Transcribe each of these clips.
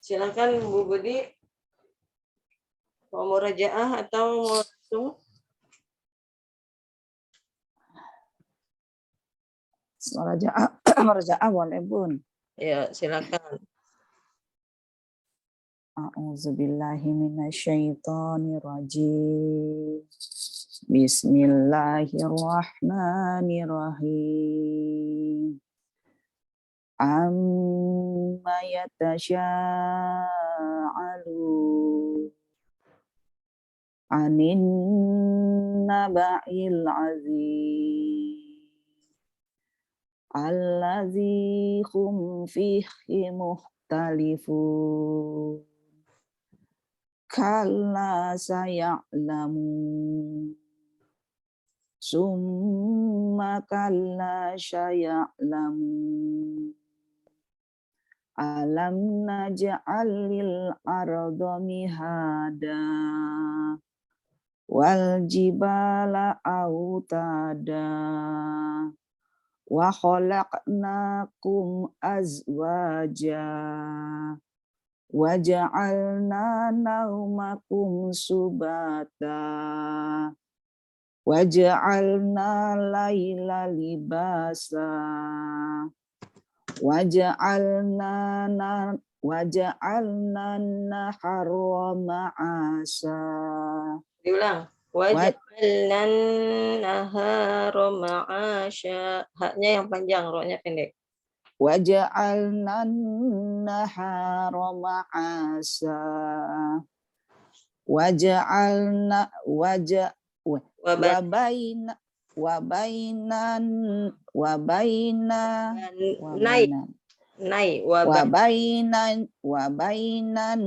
Silakan Bu Budi. Mau murajaah atau mau langsung? Murajaah boleh, Bun. Ya, silakan. A'udzubillahi minasyaitonirrajim. Bismillahirrahmanirrahim. Amma yatasya'alun. Anin naba'il azim. Allazi hum fihi mukhtalifun. Kalla saya'lamun. Summa kalla saya'lamun. Alam naj'alil arda mihada wal jibala autada wa khalaqnakum azwaja wa ja'alna naumakum subata wa ja'alna laila libasa wa ja'alna nahara ma'asa. Diulang. Waja'alna nahara ma'asya. Haknya yang panjang, rohnya pendek. Waja'alna nahara ma'asa. Waja'alna wabainan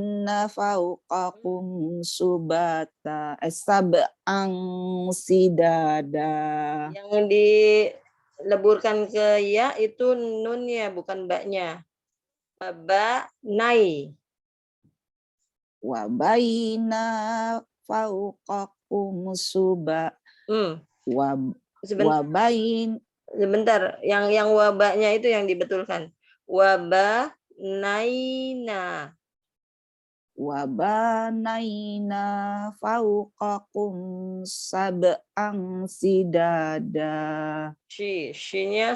fawqakum subata sab'an sidada. Yang dileburkan ke ya itu nunnya bukan baknya. Ba nai. Wabaina fawqakum suba. Sebentar, yang wabaknya itu yang dibetulkan. Wabanaina fawqakum sab'an sidada. Shinnya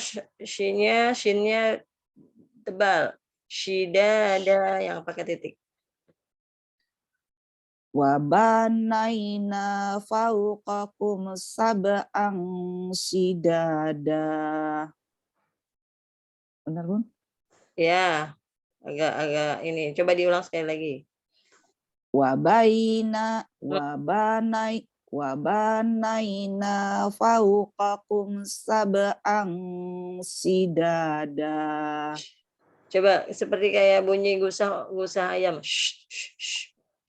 tebal. Shidada yang pakai titik. Wabanaina fawqakum sab'an sidada. Benar, Bun? Ya, agak ini. Coba diulang sekali lagi. Wabanaina fawqakum sab'an sidada. Coba seperti kayak bunyi gusah ayam.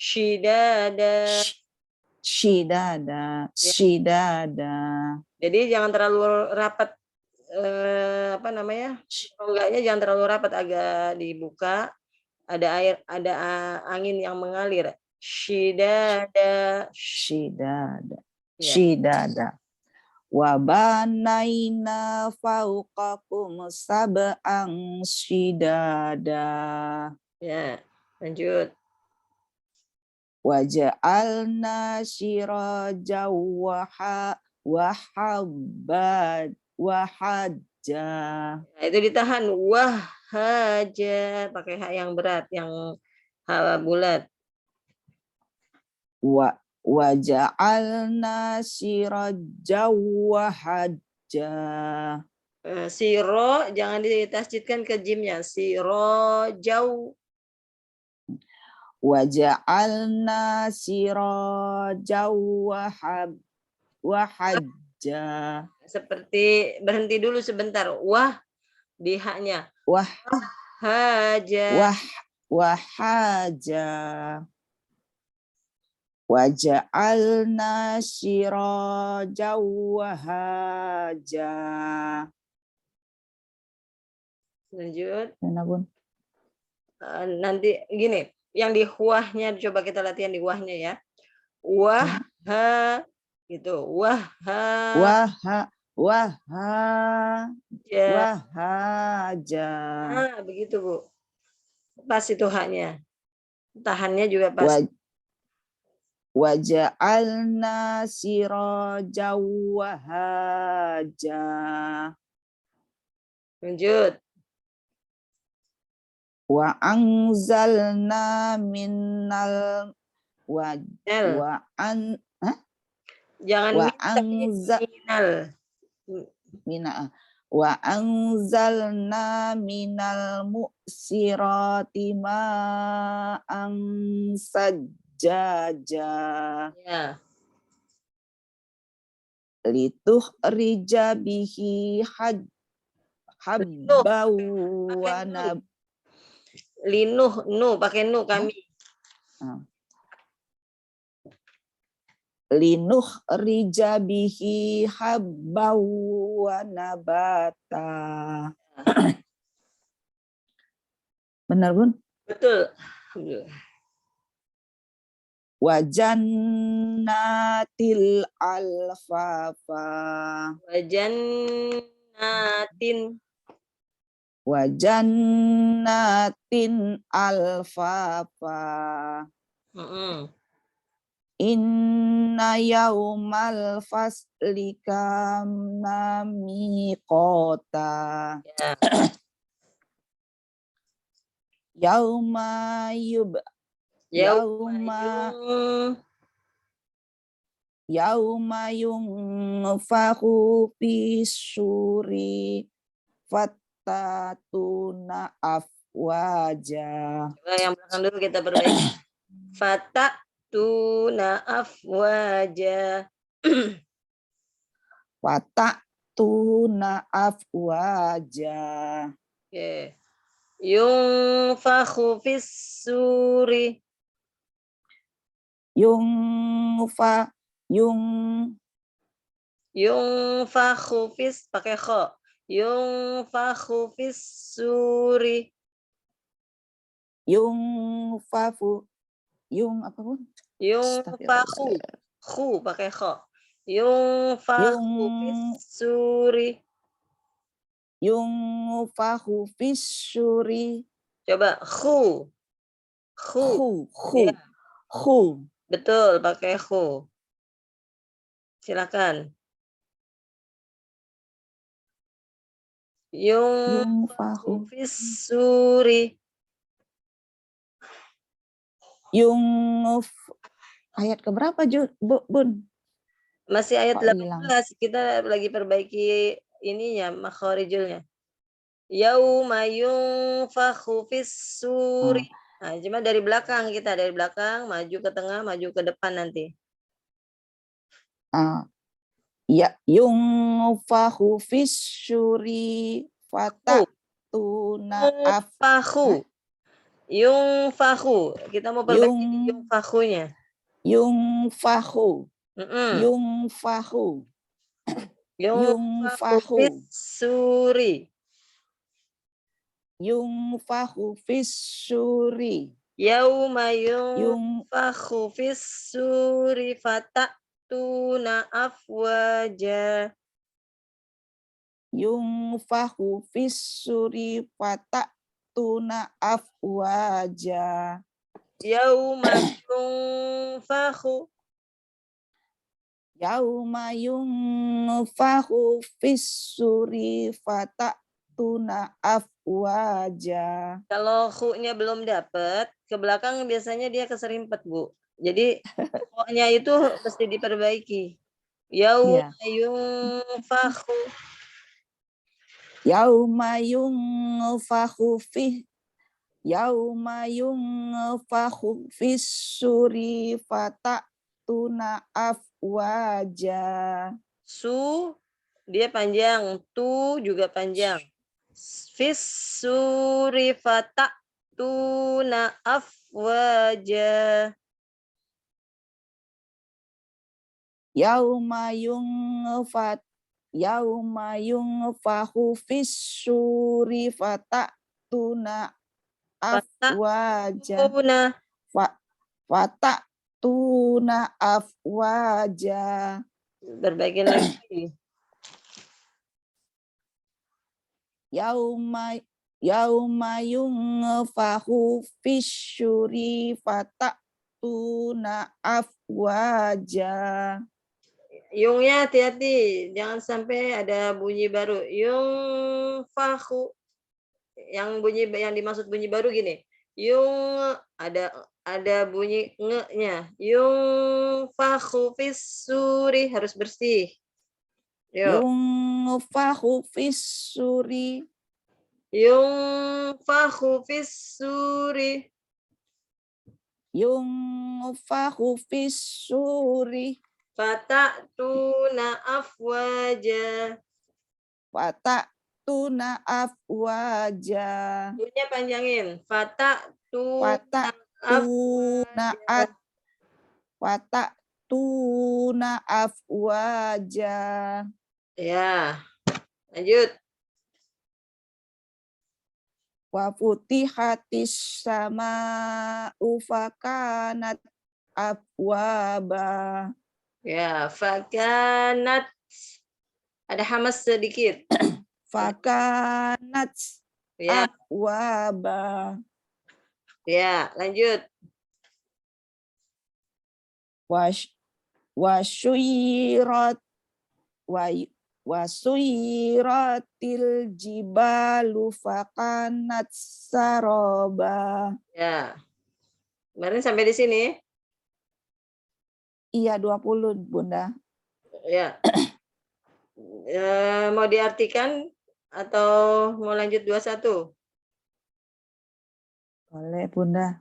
Shidada. Jadi jangan terlalu rapat tonggaknya jangan terlalu rapat, agak dibuka. Ada angin yang mengalir. Shidada. Wabanaina fawqakum sab'an sidada. Ya, lanjut. Waja'alna siraja wahajja. Nah, itu ditahan. Wahaja pakai hak yang berat, yang hak bulat. Waja'alna siraja wahajja. Siro jangan ditasjidkan ke jimnya. Siro jauh. Waja'alna siraja wahajja. Seperti berhenti dulu sebentar. Wah di haknya. Wahaja. Wahaja. Waja'alna siraja wahaja. Lanjut. Bun. Nanti gini, yang di wahnya coba kita latihan di wahnya ya. Wah ha gitu. Ya. wahaja. Nah, begitu Bu. Pas itu haknya. Tahannya juga pas. Waja'alna siraja wahaja. Lanjut. Wa anzalna minal L. Jangan wa min tapi minal. wa anzalna minal mu'sirati ma'an sajjaja Ya. litukhrija bihi habbau wa Linuh, nu pakai nu kami. linukhrija bihi habbau wa nabata. Benar, Bun? Betul. Alhamdulillah. Wa jannatil alfafa. Wajannatin. Wa jannatin alfafa. Inna yaumal fasli kana miqata. Ya. Yauma yunfahu fisuri fattatuna afwaja. Coba yang belakang dulu kita perbaiki. Fattatuna afwaja. Fattatuna afwaja. Oke. Yunfakhu fis-suri. Yunfakhu fis pakai kho. Yunfakhu fis-suri. Yunfakhu apa pun? Yunfakhu. Khu pakai kho. Yunfakhu fis-suri. Yunfahu fis-suri. Coba khu. Ya. Khu. Betul, pakai khu. Silakan. Yunfahu fis-suri. Ayat keberapa, Bun? Masih ayat 18. Hilang? Kita lagi perbaiki ininya, makhorijulnya. Yauma yunfakhu fis-suri. Nah, cuma dari belakang kita, dari belakang maju ke tengah, maju ke depan nanti. Ya yunfahu fis-suri fatatuna yunfahu. Kita mau perbaiki yunfahunya. Yunfahu fis-suri. Yunfahu fis-suri. Yauma yunfakhu fis-suri fatatuna afwaja. Yunfahu fis-suri fatatuna afwaja. Yauma yunfakhu fis-suri fatatuna afwaja. Kalau khu-nya belum dapat, ke belakang biasanya dia keserimpet, Bu. Jadi pokoknya itu mesti diperbaiki. Yauma yunfakhu. Yauma yunfakhu fis-suri fatatuna afwaja. Su dia panjang, tu juga panjang. Fis-suri fatatuna afwaja. Yauma yunfahu fis-suri fatatuna afwaja. Fatatuna afwaja. Berbagi lagi. yauma yunfahu fisyuri fatatuna afwaja. Yungnya hati-hati, jangan sampai ada bunyi baru. Yung fahu, yang dimaksud bunyi baru gini. Yung ada bunyi nge-nya. Yung fahu fisuri harus bersih. Yuk. Yunfahu fisyuri. Yung fahu fisuri. Yunfahu fisyuri. Fatatuna afwaja. Fatatuna afwaja. Tunya panjangin. Fatatuna Fatatuna Fatatuna afwaja. Ya, lanjut. Wa futihatis sama'u fakanat abwaba. Ya, fakanat. Ada hamas sedikit. Fakanat Ya, abwaba. ya, lanjut. Wasuyiratil jibalu fakanat saroba. Ya. Kemarin sampai di sini. Iya 20 Bunda. Ya. Mau diartikan atau mau lanjut 21? Boleh Bunda.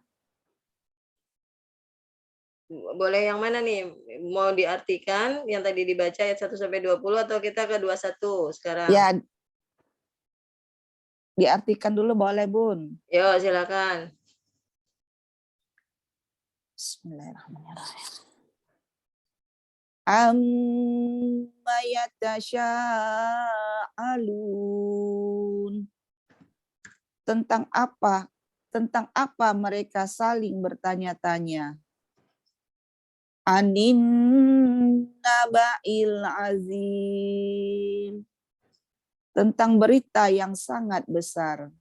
Boleh yang mana nih? Mau diartikan yang tadi dibaca ayat 1 sampai 20 atau kita ke 21 sekarang? Ya, diartikan dulu boleh Bun. Yo, silakan. Bismillahirrahmanirrahim. Amma yatasya'alun. Tentang apa? Tentang apa mereka saling bertanya-tanya? Anin naba'il azim. Tentang berita yang sangat besar.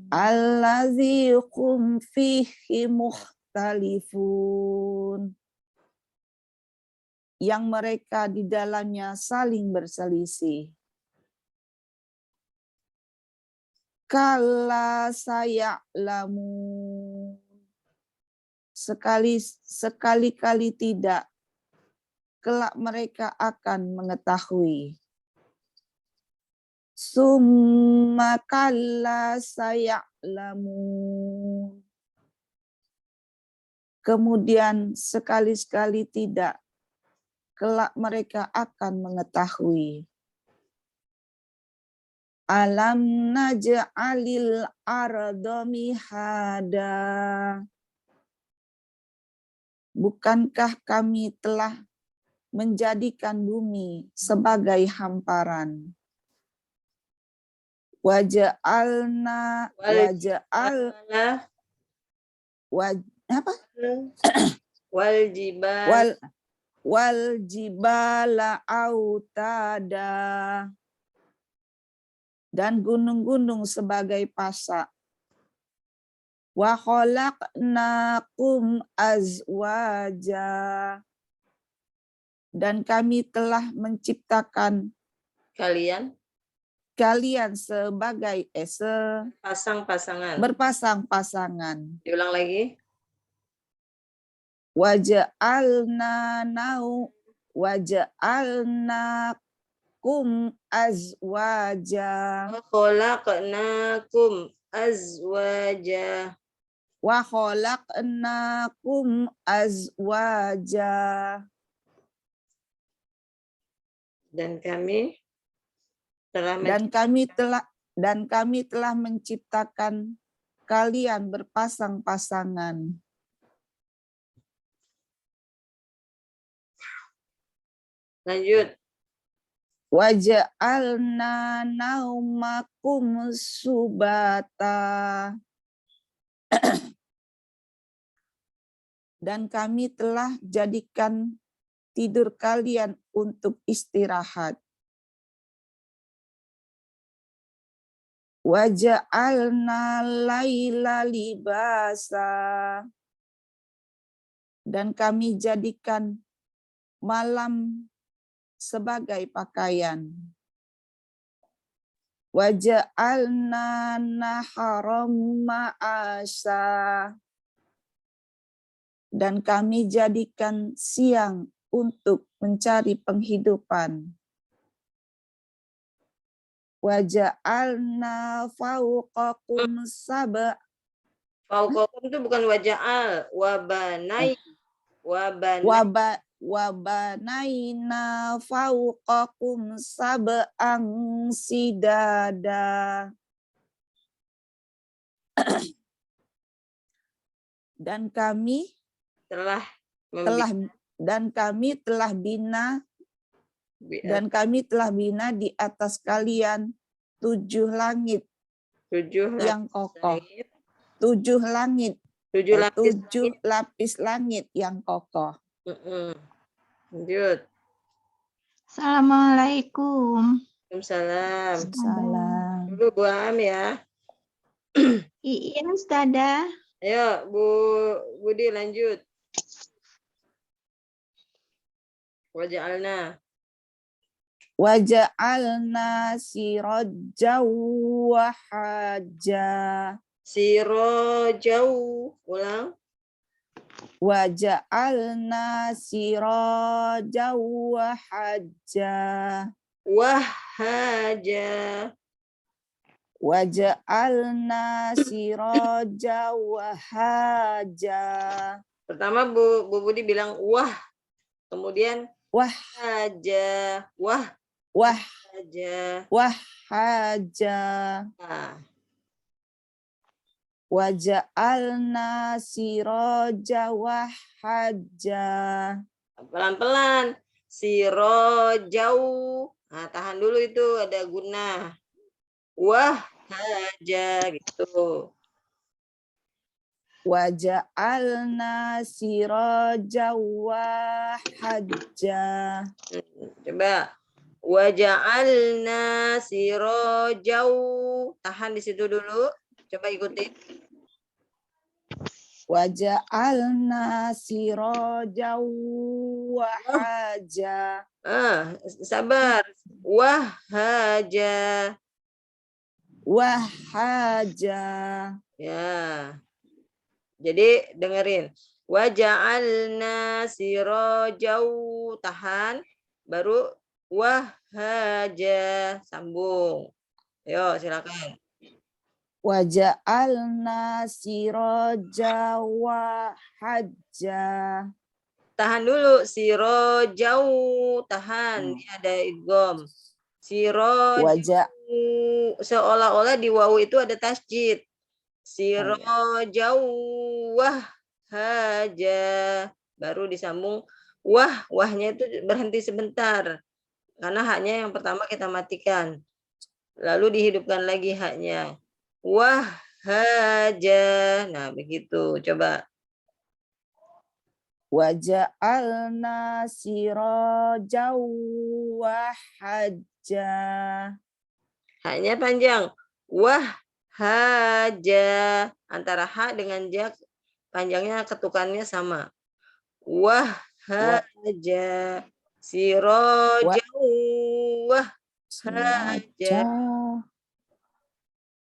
Allazi hum fihi mukhtalifun. Yang mereka di dalamnya saling berselisih. Kala saya'lamun. Sekali-kali tidak, kelak mereka akan mengetahui. Summa kalla saya'lamun. Kemudian sekali-kali tidak, kelak mereka akan mengetahui. Alam naj'alil arda mihada. Bukankah kami telah menjadikan bumi sebagai hamparan? Waja'alna Wal jibala autada. Dan gunung-gunung sebagai pasak. Wa khalaqnakum azwaja. Dan kami telah menciptakan kalian sebagai pasang-pasangan. Berpasang-pasangan. Diulang lagi. Waja'alnakum azwaja. Khalaqnakum azwaja. Wa khalaqnakum azwaja. Dan kami telah menciptakan kalian berpasang-pasangan. Lanjut. Waja'alna naumakum subata. Dan kami telah jadikan tidur kalian untuk istirahat. Waja'alna laila libasa. Dan kami jadikan malam sebagai pakaian. Waja'alna naharam ma'asa. Dan kami jadikan siang untuk mencari penghidupan. Waja'alna fawqakum sab'a. Fauqakum itu bukan waja'al, wabanai. Wabanaina fawqakum sab'an sidada. Dan kami telah bina di atas kalian 7 langit yang kokoh. 7 langit. 7 lapis. 7 lapis langit yang kokoh. Lanjut. Assalamualaikum. Waalaikumsalam. Salam. Dulu Bu Am ya. Iya, Ustazah. Ayo Bu Budi lanjut. Waja'alna. Waja'alna sirajau wahaja. Sirajau. Ulang. Waja'alna sirajau wahaja. Wahaja. Waja'alna sirajau wahaja. Pertama Bu Budi bilang wah. Kemudian Wahaja. wahaja. Wahaja. Nah, Waja'alna siraja wahaja. pelan-pelan. Sirajau. Nah, tahan dulu itu ada guna. Wahaja gitu. Waja'alna siraja wahaja. Coba. Waja'alna sirajau. Tahan di situ dulu. Coba ikutin. Waja'alna siraja wahaja. Sabar. Wahaja. Wahaja. Ya. Jadi dengerin. Waja'alna sirajau. Tahan. Baru wahaja. Sambung. Ayo silakan. Waja'alna siraja wahaja. Tahan dulu. Sirajau. Tahan. Ini ada idgham. Sirajau. Seolah-olah di wawu itu ada tasjid. Sirajau wahaja. Baru disambung wahnya itu berhenti sebentar. Karena haknya yang pertama kita matikan. Lalu dihidupkan lagi haknya. Wahaja. Nah, begitu. Coba. Waja'alna siraja wahaja. Haknya panjang. Wahaja. Antara ha dengan ja panjangnya ketukannya sama. Wahaja. Siraja wahaja.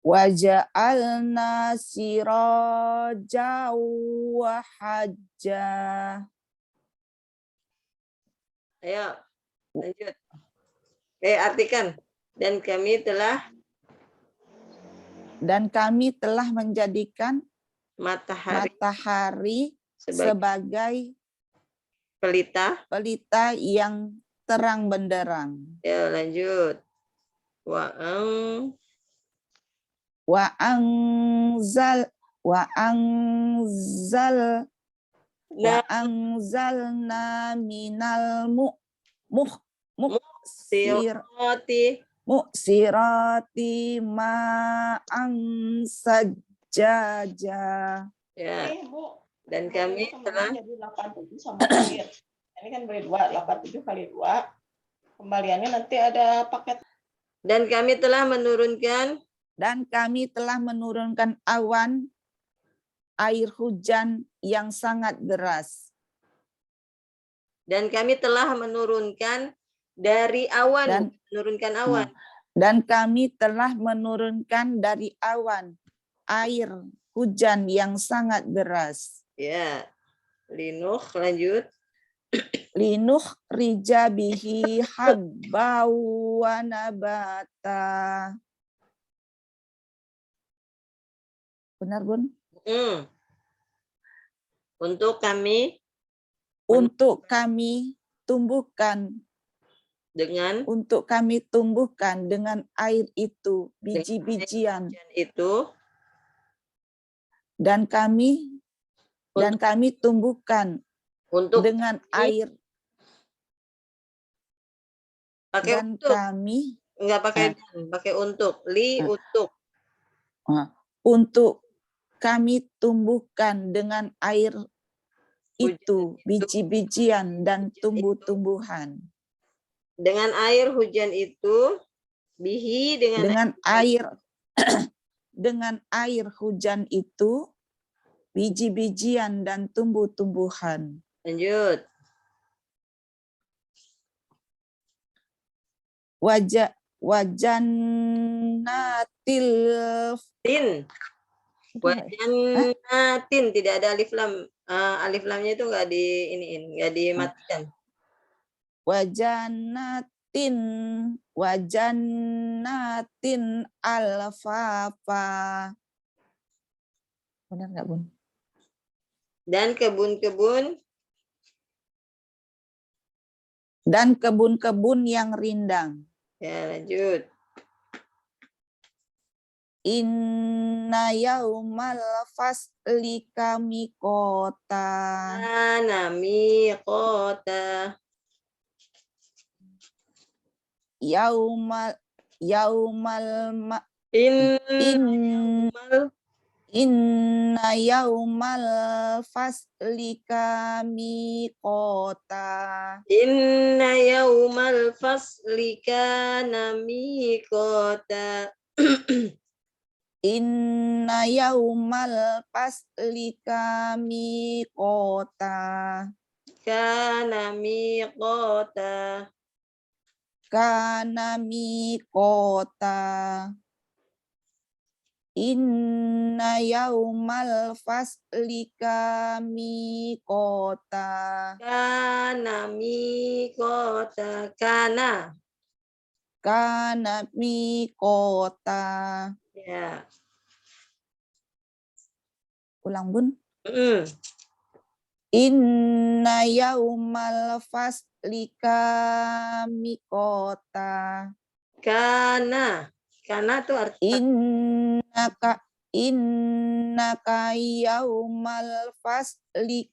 Waja'alna siraja wahaja. Ayo, lanjut. Artikan. Dan kami telah menjadikan matahari sebagai pelita yang terang benderang. Ya, lanjut. Wa'anzalna minal mu'sirati ma'an sajjaja. Ya. Dan kami telah jadi 87 sama akhir. Ini kan beri 2, 87 kali 2. Kembaliannya nanti ada paket. Dan kami telah menurunkan Dan kami telah menurunkan awan air hujan yang sangat deras. Dan kami telah menurunkan dari awan, menurunkan awan. Dan kami telah menurunkan dari awan air hujan yang sangat deras. Ya. Linuh, lanjut. Linuh rija bihi habba wa nabata. Benar, Bun? Untuk kami tumbuhkan dengan air itu biji-bijian itu dan kami tumbuhkan untuk dengan air pakai dan untuk kami enggak pakai pakai untuk untuk kami tumbuhkan dengan air itu biji-bijian dan tumbuh-tumbuhan. Dengan air hujan itu bihi dengan air dengan air hujan itu biji-bijian dan tumbuh-tumbuhan. Lanjut. Wajanatil Wajanatin, tidak ada alif lam. Alif lamnya itu enggak enggak dimatikan. Wajanatin alfafa. Benar nggak, Bun? Dan kebun-kebun yang rindang. Ya, lanjut. Inna yaumal fasli kami kota. Nami kota. Inna yaumal fasli kami kota. Inna yaumal fasli kana miqata. Inna yaumal fasli kami kota. Kana miqata. Kana miqata. Inna yaumal fasli kami kota. Kana miqata. Kana miqata. Ya. Ulang, Bun. Inna yaumal fasli kami kota. Kana tuh artinya innaka yaumal fasli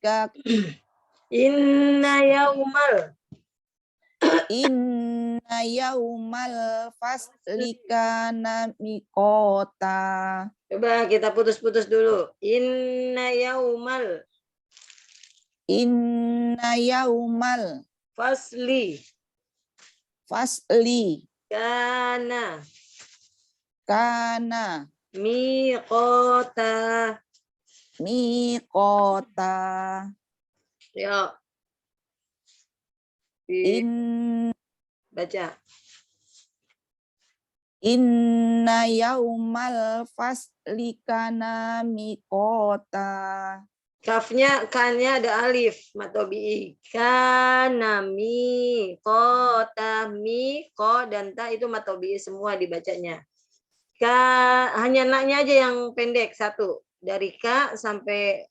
Inna yaumal fasli kana miqata. Coba kita putus-putus dulu. Inna yaumal fasli kana miqata. Yuk. Baca. Inna yaumal fasli kana miqata. Kannya ada alif matobi. Kana miqata, ko dan ta itu matobi semua dibacanya. Hanya naknya aja yang pendek satu. Dari ka sampai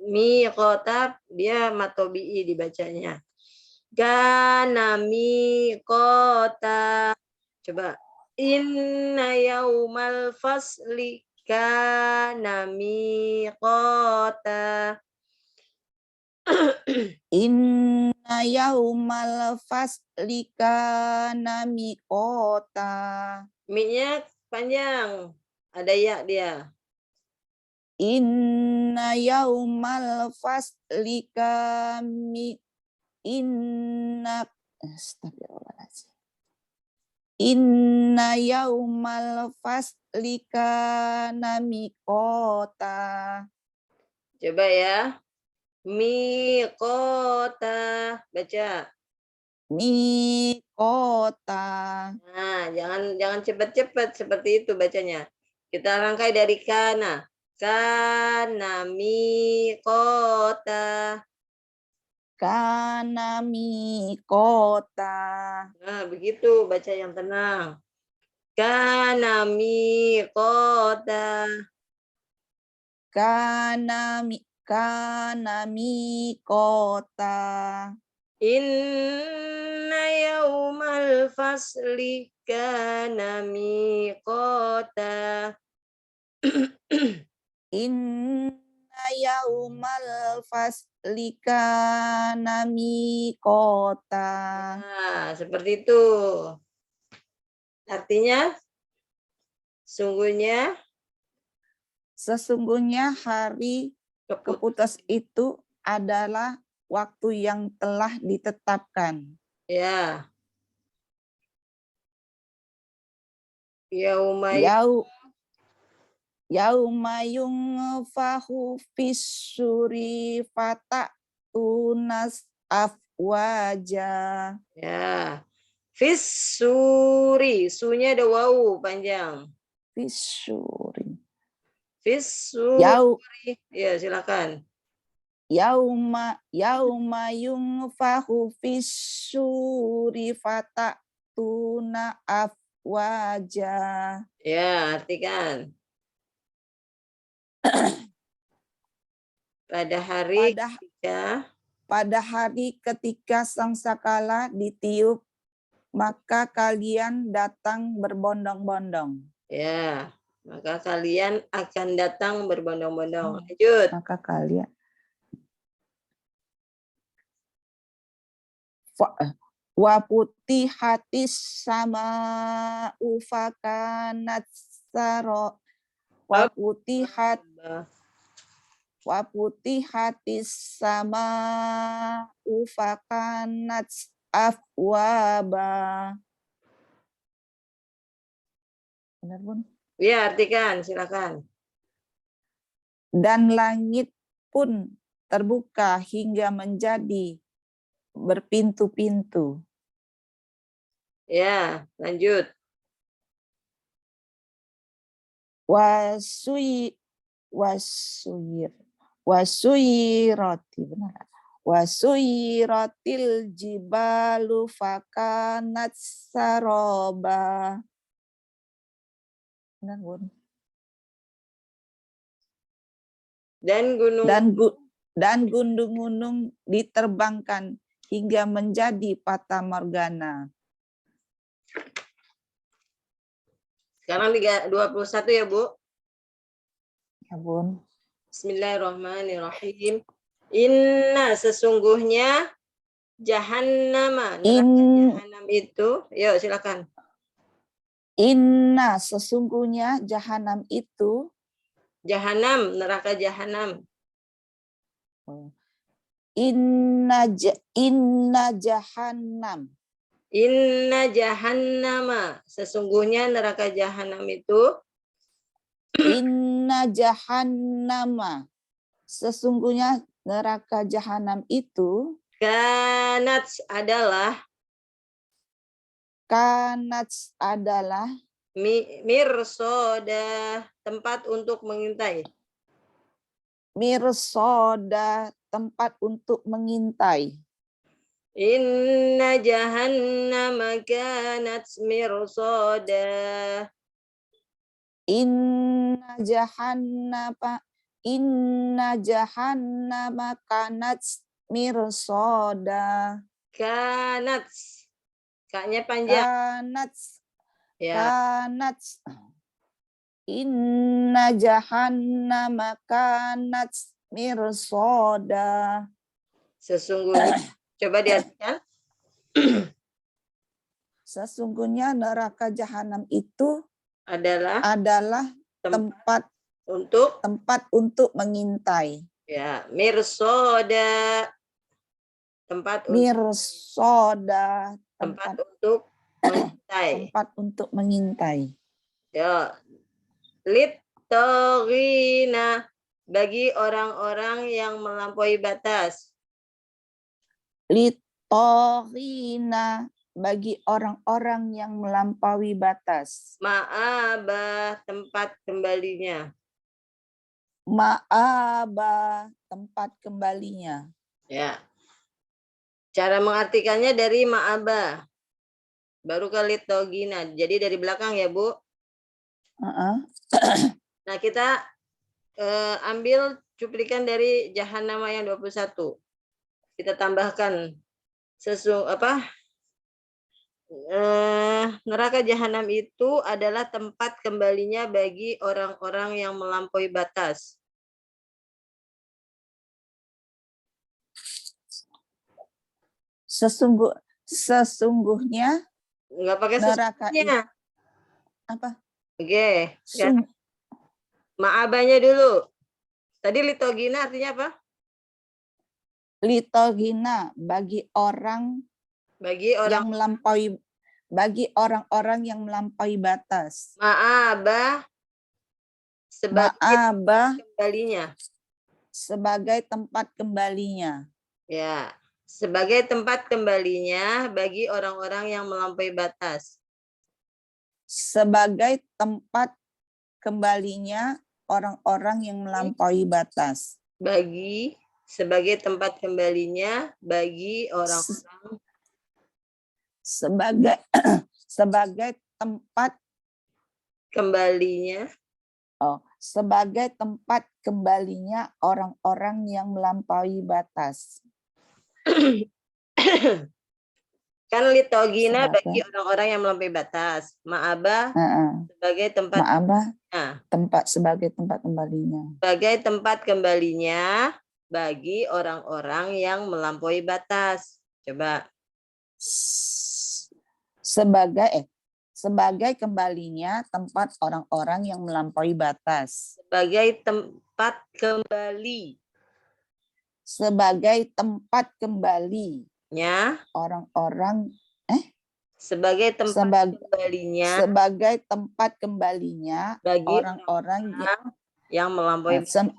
miqata dia matobi dibacanya. Kana miqata. Coba. Inna yaumal fasli kana miqata. Inna yaumal fasli kana miqata. Mi-nya panjang. Ada ya dia. Inna yaumal fasli kami astagfirullahaladzim. Inna yaumal fasli kana miqota. Coba ya. Miqota. Baca. Miqota. Nah, jangan cepat-cepat seperti itu bacanya. Kita rangkai dari kana. Kana miqota. Kana miqota. Nah, begitu baca yang tenang. Kana miqota. Kana miqota. Inna yaumal fasli kana miqota. Inna yaumal fasli kana miqota. Nah, seperti itu. Artinya, Sesungguhnya hari keputus itu adalah waktu yang telah ditetapkan. ya. Yauma Yauma yunfahu fis-suri fata'tunas afwaja. ya. Fis-suri, sunya ada wawu panjang. Fis-suri. Fis-suri. Ya, silakan. Yauma yunfahu fis-suri fata'tuna afwaja. Ya, artikan. Pada hari Pada hari ketika sangkakala ditiup, maka kalian datang berbondong-bondong. ya, maka kalian akan datang berbondong-bondong. Lanjut. Maka kalian wa putihatis sama ufakanat saro wa putihatis sama ufakanat afwaba. Benar, Bun? Ya, artikan, silakan. Dan langit pun terbuka hingga menjadi berpintu-pintu. Ya, lanjut. Wasuyiratil jibalu fakanat saroba. Benar, Bun? Dan gunung-gunung diterbangkan hingga menjadi fata morgana. Sekarang 21 ya, Bu. Ya, Bun. Bismillahirrahmanirrahim. Inna sesungguhnya jahannama, neraka jahanam itu. Yuk, silakan. Inna sesungguhnya jahanam itu. Jahanam, neraka jahanam. Inna jahannam. Inna jahannama, sesungguhnya neraka jahanam itu. Inna jahannama, sesungguhnya neraka jahanam itu. Kanat adalah mirsoda, tempat untuk mengintai. Mirsoda, tempat untuk mengintai. Inna jahannama kanat mirsoda. Inna jahannama kanat mirsoda. Kanat. Kaknya panjang. Kanat. Inna jahannama kanat mirsoda. Sesungguhnya, coba diartikan. Sesungguhnya neraka jahanam itu adalah tempat untuk mengintai. Ya, mirsoda. Tempat untuk mengintai. tempat untuk mengintai. Ya. Lit-toghina, bagi orang-orang yang melampaui batas. Litoghina, bagi orang-orang yang melampaui batas. Ma'abah, tempat kembalinya. Ma'aba, tempat kembalinya. Ya. Cara mengartikannya dari ma'abah. Baru ke lit-toghina. Jadi dari belakang ya, Bu. Nah, kita ambil cuplikan dari Jahannama yang 21. Kita tambahkan neraka Jahanam itu adalah tempat kembalinya bagi orang-orang yang melampaui batas. Sesungguhnya Enggak pakai neraka sesungguhnya. apa? Oke, sekarang ma'abanya dulu. Tadi litogina artinya apa? Litoghina, bagi orang Bagi orang yang melampaui, bagi orang-orang yang melampaui batas. ma'abah sebagai Ma'abah, kembalinya. sebagai tempat kembalinya. Ya, sebagai tempat kembalinya bagi orang-orang yang melampaui batas. Sebagai tempat kembalinya orang-orang yang melampaui batas. Sebagai tempat kembalinya bagi orang-orang sebagai tempat kembalinya sebagai tempat kembalinya orang-orang yang melampaui batas. kan litogina Sebagai- bagi orang-orang yang melampaui batas. Ma'abah sebagai tempat Ma'abah, kembalinya. sebagai tempat kembalinya. Sebagai tempat kembalinya bagi orang-orang yang melampaui batas. Coba. Sebagai kembalinya tempat orang-orang yang melampaui batas. Sebagai tempat kembali. Sebagai tempat kembalinya Ya. orang-orang Sebagai tempat kembalinya sebagai tempat kembalinya bagi orang-orang yang melampaui batas.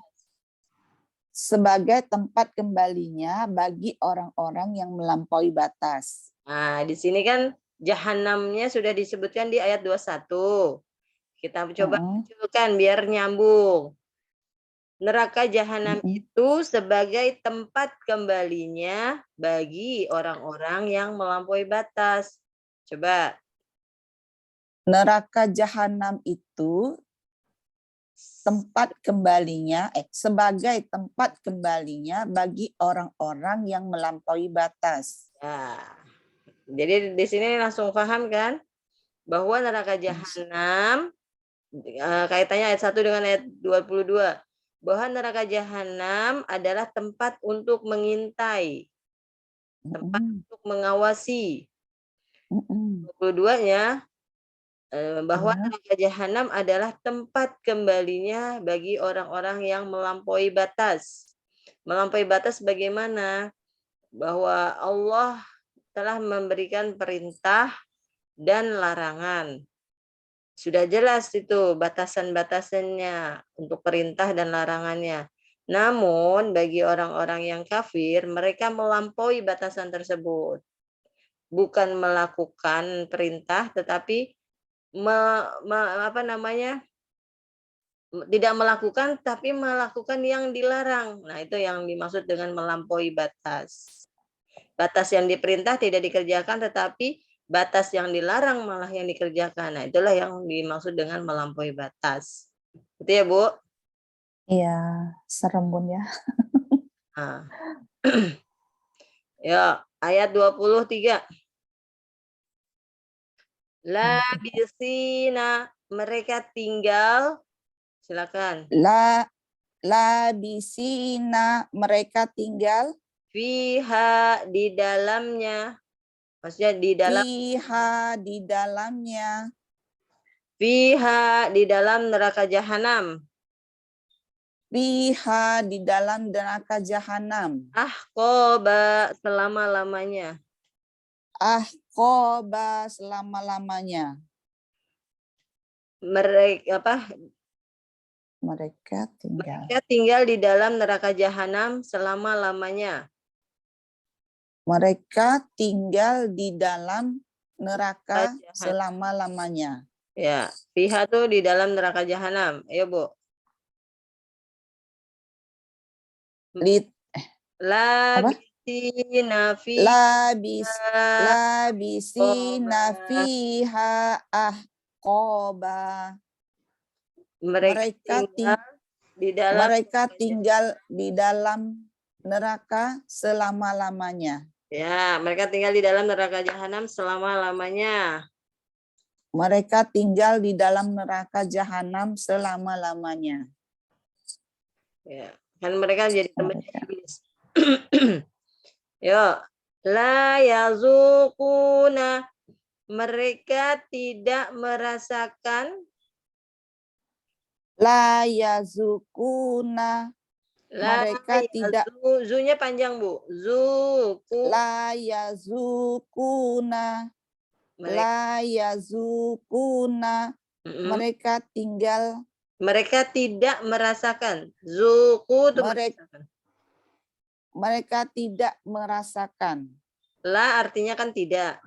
Sebagai tempat kembalinya bagi orang-orang yang melampaui batas. Nah, di sini kan Jahanamnya sudah disebutkan di ayat 21. Kita coba munculkan biar nyambung. Neraka Jahanam itu sebagai tempat kembalinya bagi orang-orang yang melampaui batas. Coba. Neraka Jahanam itu tempat kembalinya sebagai tempat kembalinya bagi orang-orang yang melampaui batas. Ya. Jadi di sini langsung paham kan bahwa neraka Jahanam kaitannya ayat 1 dengan ayat 22 bahwa neraka Jahanam adalah tempat untuk mengintai, tempat untuk mengawasi. 22-nya bahwa neraka Jahanam adalah tempat kembalinya bagi orang-orang yang melampaui batas. Melampaui batas bagaimana? Bahwa Allah telah memberikan perintah dan larangan. Sudah jelas itu batasan-batasannya untuk perintah dan larangannya. Namun bagi orang-orang yang kafir, mereka melampaui batasan tersebut. Bukan melakukan perintah, tetapi tidak melakukan, tapi melakukan yang dilarang. Nah, itu yang dimaksud dengan melampaui batas. Batas yang diperintah tidak dikerjakan, tetapi batas yang dilarang malah yang dikerjakan. Nah, itulah yang dimaksud dengan melampaui batas. Betul ya, Bu? Iya, serem Bun ya. Nah. Ya, ayat 23. Labisina, mereka tinggal, silakan. Labisina, mereka tinggal Fiha, di dalamnya. Maksudnya di dalam. Fiha, di dalamnya. Fiha, di dalam neraka Jahanam. Fiha, di dalam neraka Jahanam. Ahqaba, selama-lamanya. aqaba selama-lamanya. Mereka Mereka tinggal. Mereka tinggal di dalam neraka jahanam selama-lamanya. Mereka tinggal di dalam neraka Jahanam. selama-lamanya. Ya, fiha tuh di dalam neraka jahanam. Ayo, Bu. Labisina fiha Labisina fiha ahqaba. Mereka tinggal di dalam neraka selama-lamanya. Ya, mereka tinggal di dalam neraka jahanam selama-lamanya. Mereka tinggal di dalam neraka jahanam selama-lamanya. Ya, kan mereka jadi temannya iblis. Yo, la yazukuna, mereka tidak merasakan, La yazukuna, mereka tidak. Zunya panjang, Bu. Zuku. La yazukuna, la yazukuna, mereka tinggal. Mereka tidak merasakan. Zuku itu merasakan. Mereka tidak merasakan. La artinya kan tidak.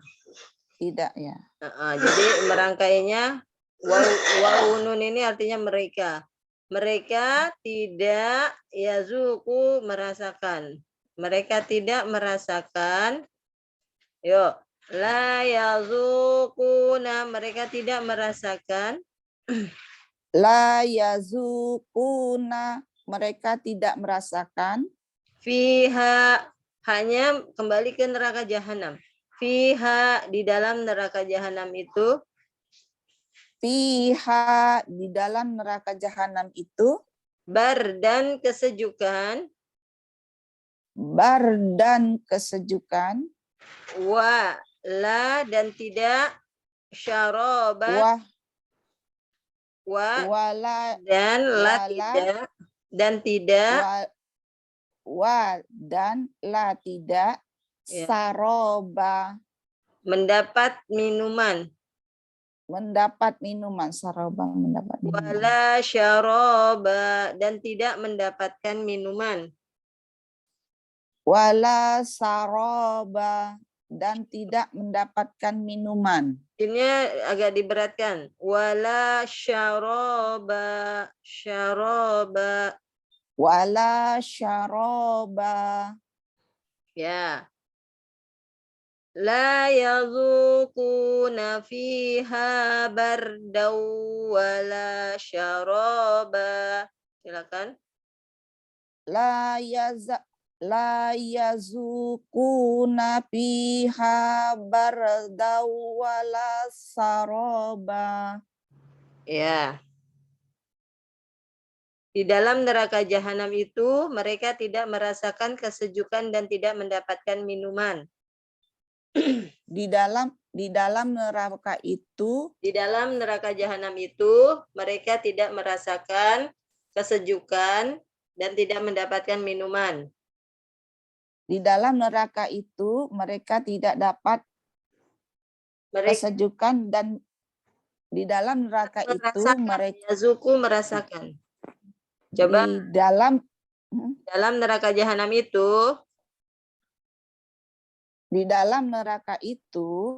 Tidak ya. Jadi merangkainya waw nun ini artinya mereka. Mereka tidak yazuku merasakan. Mereka tidak merasakan. Yuk. La yazukuna, mereka tidak merasakan. La yazukuna, mereka tidak merasakan. Fiha, hanya kembali ke neraka jahanam. Fiha, di dalam neraka jahanam itu. Fiha, di dalam neraka jahanam itu. Bar dan kesejukan. Bar dan kesejukan. Wa, la dan tidak. Syarobat. Wala dan la tidak. Dan tidak. Dan la tidak. Ya. Saroba. Mendapat minuman. Mendapat minuman. Saroba mendapat minuman. Wala syaroba, dan tidak mendapatkan minuman. Wala saroba, dan tidak mendapatkan minuman. Ini agak diberatkan. Wala syaroba. Syaroba. Wala syaroba. Ya. La yazukuna fiha bardaw wala syaraba. Silakan. La yazukuna fiha bardaw wala saroba. Ya. Di dalam neraka jahanam itu mereka tidak merasakan kesejukan dan tidak mendapatkan minuman. Di dalam neraka itu. Di dalam neraka jahanam itu mereka tidak merasakan kesejukan dan tidak mendapatkan minuman. Di dalam neraka itu mereka tidak dapat kesejukan, dan di dalam neraka itu mereka yazuku merasakan. Coba di dalam neraka jahanam itu. Di dalam neraka itu